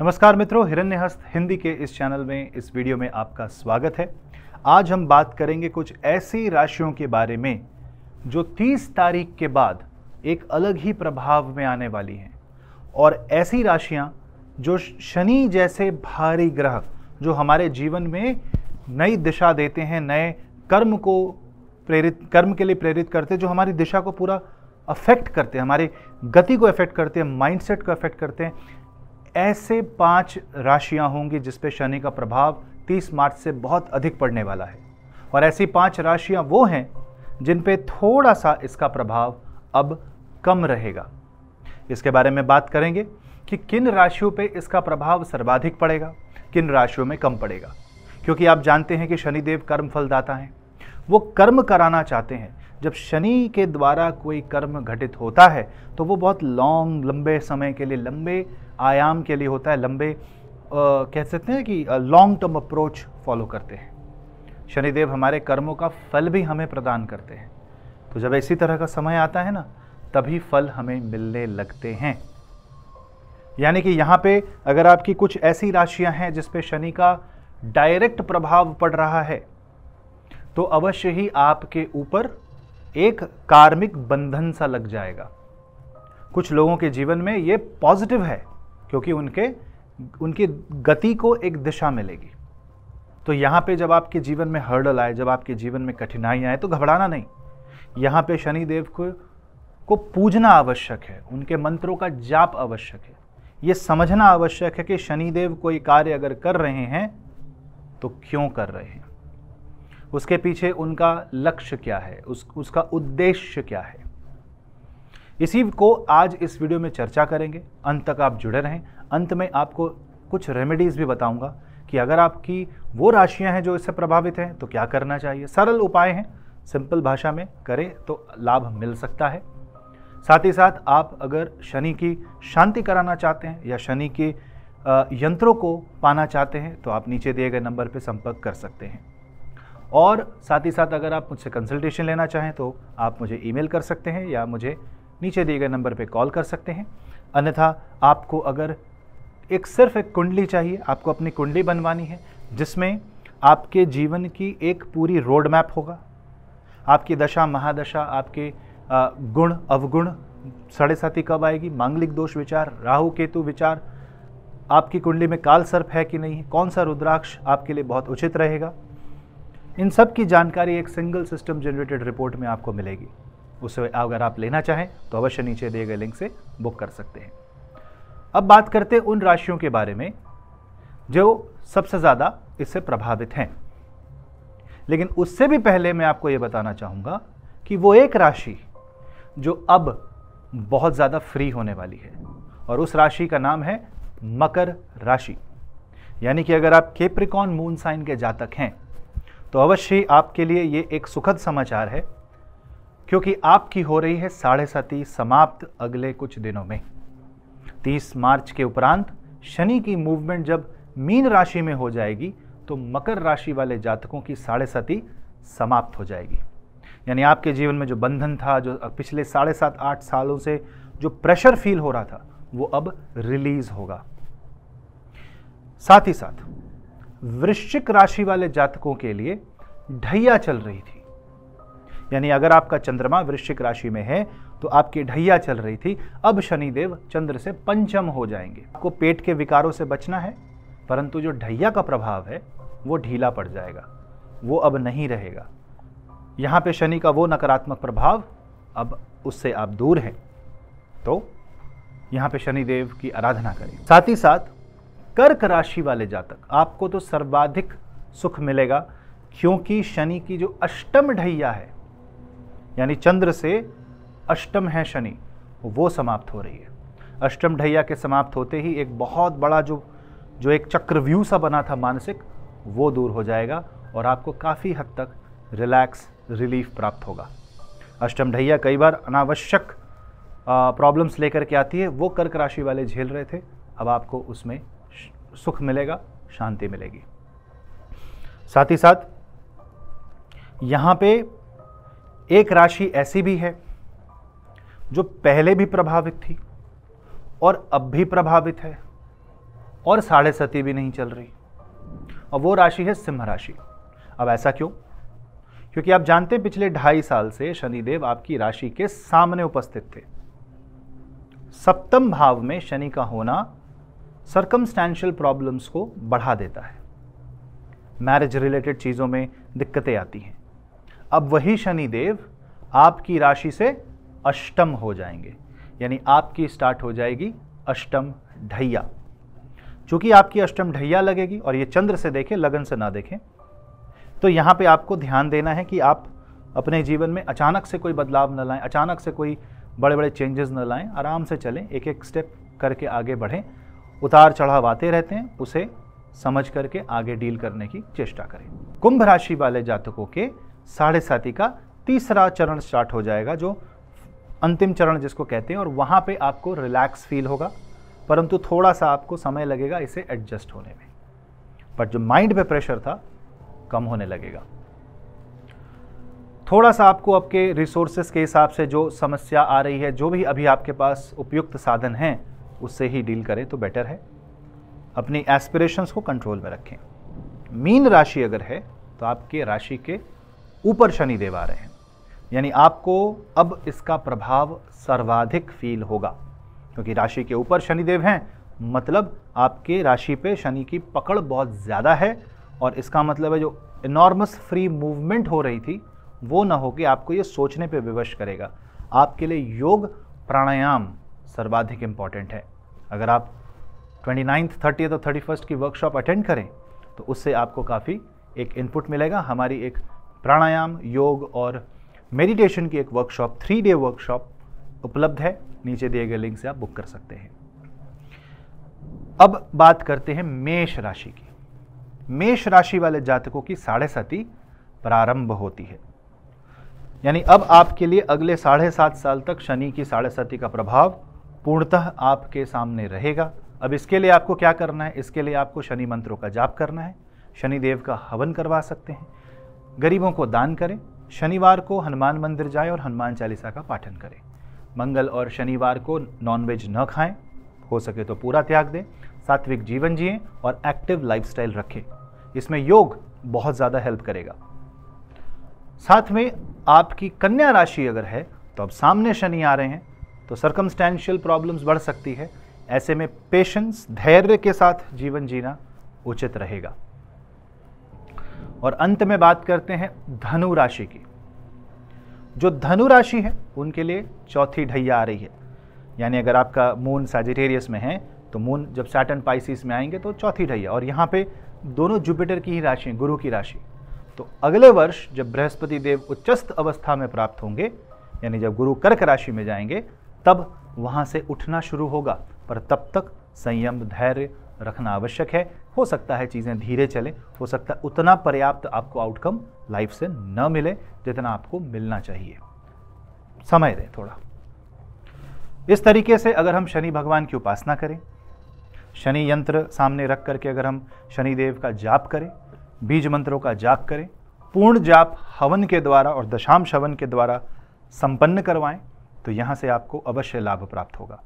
नमस्कार मित्रों, हिरण्यहस्त हिंदी के इस चैनल में इस वीडियो में आपका स्वागत है। आज हम बात करेंगे कुछ ऐसी राशियों के बारे में जो 30 तारीख के बाद एक अलग ही प्रभाव में आने वाली हैं, और ऐसी राशियां जो शनि जैसे भारी ग्रह जो हमारे जीवन में नई दिशा देते हैं, नए कर्म के लिए प्रेरित करते हैं, जो हमारी दिशा को पूरा अफेक्ट करते हैं, हमारी गति को अफेक्ट करते हैं, माइंडसेट को अफेक्ट करते हैं। ऐसे 5 राशियां होंगी जिस पे शनि का प्रभाव 30 मार्च से बहुत अधिक पड़ने वाला है, और ऐसी 5 राशियां वो हैं जिन पे थोड़ा सा इसका प्रभाव अब कम रहेगा। इसके बारे में बात करेंगे कि किन राशियों पे इसका प्रभाव सर्वाधिक पड़ेगा, किन राशियों में कम पड़ेगा। क्योंकि आप जानते हैं कि शनिदेव कर्म फलदाता हैं, वो कर्म कराना चाहते हैं। जब शनि के द्वारा कोई कर्म घटित होता है तो वो बहुत लंबे समय के लिए, लंबे आयाम के लिए होता है, लंबे कह सकते हैं कि लॉन्ग टर्म अप्रोच फॉलो करते हैं। शनिदेव हमारे कर्मों का फल भी हमें प्रदान करते हैं। तो जब इसी तरह का समय आता है ना, तभी फल हमें मिलने लगते हैं। यानी कि यहाँ पे अगर आपकी कुछ ऐसी राशियां हैं जिस पे शनि का डायरेक्ट प्रभाव पड़ रहा है, तो अवश्य ही आपके ऊपर एक कार्मिक बंधन सा लग जाएगा। कुछ लोगों के जीवन में ये पॉजिटिव है क्योंकि उनकी गति को एक दिशा मिलेगी। तो यहाँ पे जब आपके जीवन में हर्डल आए, जब आपके जीवन में कठिनाई आए, तो घबराना नहीं। यहाँ पे शनिदेव को पूजना आवश्यक है, उनके मंत्रों का जाप आवश्यक है। ये समझना आवश्यक है कि शनिदेव कोई कार्य अगर कर रहे हैं तो क्यों कर रहे हैं, उसके पीछे उनका लक्ष्य क्या है, उसका उद्देश्य क्या है। इसी को आज इस वीडियो में चर्चा करेंगे। अंत तक आप जुड़े रहें। अंत में आपको कुछ रेमेडीज भी बताऊंगा कि अगर आपकी वो राशियां हैं जो इससे प्रभावित हैं तो क्या करना चाहिए। सरल उपाय हैं, सिंपल भाषा में करें तो लाभ मिल सकता है। साथ ही साथ आप अगर शनि की शांति कराना चाहते हैं या शनि के यंत्रों को पाना चाहते हैं तो आप नीचे दिए गए नंबर पर संपर्क कर सकते हैं। और साथ ही साथ अगर आप मुझसे कंसल्टेशन लेना चाहें तो आप मुझे ईमेल कर सकते हैं या मुझे नीचे दिए गए नंबर पे कॉल कर सकते हैं। अन्यथा आपको अगर सिर्फ एक कुंडली चाहिए, आपको अपनी कुंडली बनवानी है जिसमें आपके जीवन की एक पूरी रोड मैप होगा, आपकी दशा महादशा, आपके गुण अवगुण, साढ़े साथी कब आएगी, मांगलिक दोष विचार, राहु केतु विचार, आपकी कुंडली में काल सर्प है कि नहीं है, कौन सा रुद्राक्ष आपके लिए बहुत उचित रहेगा, इन सब की जानकारी एक सिंगल सिस्टम जनरेटेड रिपोर्ट में आपको मिलेगी। उसे अगर आप लेना चाहें तो अवश्य नीचे दिए गए लिंक से बुक कर सकते हैं। अब बात करते हैं उन राशियों के बारे में जो सबसे ज़्यादा इससे प्रभावित हैं। लेकिन उससे भी पहले मैं आपको यह बताना चाहूँगा कि वो एक राशि जो अब बहुत ज़्यादा फ्री होने वाली है, और उस राशि का नाम है मकर राशि। यानी कि अगर आप कैप्रिकॉर्न मून साइन के जातक हैं तो अवश्य आपके लिए ये एक सुखद समाचार है, क्योंकि आपकी हो रही है साढ़े साथी समाप्त अगले कुछ दिनों में। 30 मार्च के उपरांत शनि की मूवमेंट जब मीन राशि में हो जाएगी तो मकर राशि वाले जातकों की साढ़े साथी समाप्त हो जाएगी। यानी आपके जीवन में जो बंधन था, जो पिछले 7.5-8 सालों से जो प्रेशर फील हो रहा था, वो अब रिलीज होगा। साथ ही साथ वृश्चिक राशि वाले जातकों के लिए ढैया चल रही थी। यानी अगर आपका चंद्रमा वृश्चिक राशि में है तो आपकी ढैया चल रही थी, अब शनिदेव चंद्र से पंचम हो जाएंगे। आपको पेट के विकारों से बचना है, परंतु जो ढैया का प्रभाव है वो ढीला पड़ जाएगा, वो अब नहीं रहेगा। यहाँ पे शनि का वो नकारात्मक प्रभाव, अब उससे आप दूर हैं, तो यहाँ पे शनिदेव की आराधना करें। साथ ही साथ कर्क राशि वाले जातक, आपको तो सर्वाधिक सुख मिलेगा, क्योंकि शनि की जो अष्टम ढैया है, यानी चंद्र से अष्टम है शनि, वो समाप्त हो रही है। अष्टम ढैया के समाप्त होते ही एक बहुत बड़ा जो एक चक्रव्यूह सा बना था मानसिक, वो दूर हो जाएगा और आपको काफ़ी हद तक रिलैक्स, रिलीफ प्राप्त होगा। अष्टम ढैया कई बार अनावश्यक प्रॉब्लम्स लेकर के आती है, वो कर्क राशि वाले झेल रहे थे, अब आपको उसमें सुख मिलेगा, शांति मिलेगी। साथ ही साथ यहाँ पे एक राशि ऐसी भी है जो पहले भी प्रभावित थी और अब भी प्रभावित है, और साढ़े सती भी नहीं चल रही, और वो राशि है सिंह राशि। अब ऐसा क्यों? क्योंकि आप जानते हैं पिछले 2.5 साल से शनिदेव आपकी राशि के सामने उपस्थित थे। सप्तम भाव में शनि का होना सर्कमस्टेंशियल प्रॉब्लम्स को बढ़ा देता है, मैरिज रिलेटेड चीज़ों में दिक्कतें आती हैं। अब वही शनिदेव आपकी राशि से अष्टम हो जाएंगे, यानी आपकी स्टार्ट हो जाएगी अष्टम ढैया। चूंकि आपकी अष्टम ढैया लगेगी और ये चंद्र से देखें, लगन से ना देखें, तो यहाँ पे आपको ध्यान देना है कि आप अपने जीवन में अचानक से कोई बदलाव न लाएं, अचानक से कोई बड़े बड़े चेंजेस न लाएं, आराम से चलें, एक एक स्टेप करके आगे बढ़ें। उतार चढ़ाव आते रहते हैं, उसे समझ करके आगे डील करने की चेष्टा करें। कुंभ राशि वाले जातकों के साढ़े साथी का तीसरा चरण स्टार्ट हो जाएगा, जो अंतिम चरण जिसको कहते हैं, और वहाँ पे आपको रिलैक्स फील होगा, परंतु थोड़ा सा आपको समय लगेगा इसे एडजस्ट होने में। बट जो माइंड पे प्रेशर था कम होने लगेगा। थोड़ा सा आपको आपके रिसोर्सेस के हिसाब से जो समस्या आ रही है, जो भी अभी आपके पास उपयुक्त साधन हैं, उससे ही डील करें तो बेटर है। अपनी एस्पिरेशंस को कंट्रोल में रखें। मीन राशि अगर है तो आपके राशि के ऊपर शनिदेव आ रहे हैं, यानी आपको अब इसका प्रभाव सर्वाधिक फील होगा, क्योंकि राशि के ऊपर शनिदेव हैं, मतलब आपके राशि पे शनि की पकड़ बहुत ज़्यादा है। और इसका मतलब है जो इनॉर्मस फ्री मूवमेंट हो रही थी वो ना हो कि आपको ये सोचने पे विवश करेगा। आपके लिए योग प्राणायाम सर्वाधिक इम्पॉर्टेंट है। अगर आप 29th, 30th और 31st की वर्कशॉप अटेंड करें तो उससे आपको काफ़ी एक इनपुट मिलेगा। हमारी एक प्राणायाम, योग और मेडिटेशन की एक वर्कशॉप, 3 डे वर्कशॉप उपलब्ध है, नीचे दिए गए लिंक से आप बुक कर सकते हैं। अब बात करते हैं मेष राशि की। मेष राशि वाले जातकों की साढ़े साती प्रारंभ होती है, यानी अब आपके लिए अगले 7.5 साल तक शनि की साढ़े साती का प्रभाव पूर्णतः आपके सामने रहेगा। अब इसके लिए आपको क्या करना है? इसके लिए आपको शनि मंत्रों का जाप करना है, शनिदेव का हवन करवा सकते हैं, गरीबों को दान करें, शनिवार को हनुमान मंदिर जाएं और हनुमान चालीसा का पाठन करें, मंगल और शनिवार को नॉनवेज न खाएं, हो सके तो पूरा त्याग दें, सात्विक जीवन जिएं और एक्टिव लाइफस्टाइल रखें। इसमें योग बहुत ज़्यादा हेल्प करेगा। साथ में आपकी कन्या राशि अगर है तो अब सामने शनि आ रहे हैं, तो सर्कमस्टेंशियल प्रॉब्लम्स बढ़ सकती है। ऐसे में पेशेंस, धैर्य के साथ जीवन जीना उचित रहेगा। और अंत में बात करते हैं धनु राशि की। जो धनु राशि है उनके लिए चौथी ढैया आ रही है, यानी अगर आपका मून सैजिटेरियस में है तो मून जब सैटर्न पाइसिस में आएंगे तो चौथी ढैया, और यहाँ पे दोनों जुपिटर की ही राशि, गुरु की राशि। तो अगले वर्ष जब बृहस्पति देव उच्चस्थ अवस्था में प्राप्त होंगे, यानी जब गुरु कर्क राशि में जाएंगे, तब वहाँ से उठना शुरू होगा, पर तब तक संयम, धैर्य रखना आवश्यक है। हो सकता है चीज़ें धीरे चलें, हो सकता है उतना पर्याप्त आपको आउटकम लाइफ से न मिले जितना आपको मिलना चाहिए, समय दें थोड़ा। इस तरीके से अगर हम शनि भगवान की उपासना करें, शनि यंत्र सामने रख करके अगर हम शनिदेव का जाप करें, बीज मंत्रों का जाप करें, पूर्ण जाप हवन के द्वारा और दशांश हवन के द्वारा संपन्न करवाएं, तो यहाँ से आपको अवश्य लाभ प्राप्त होगा।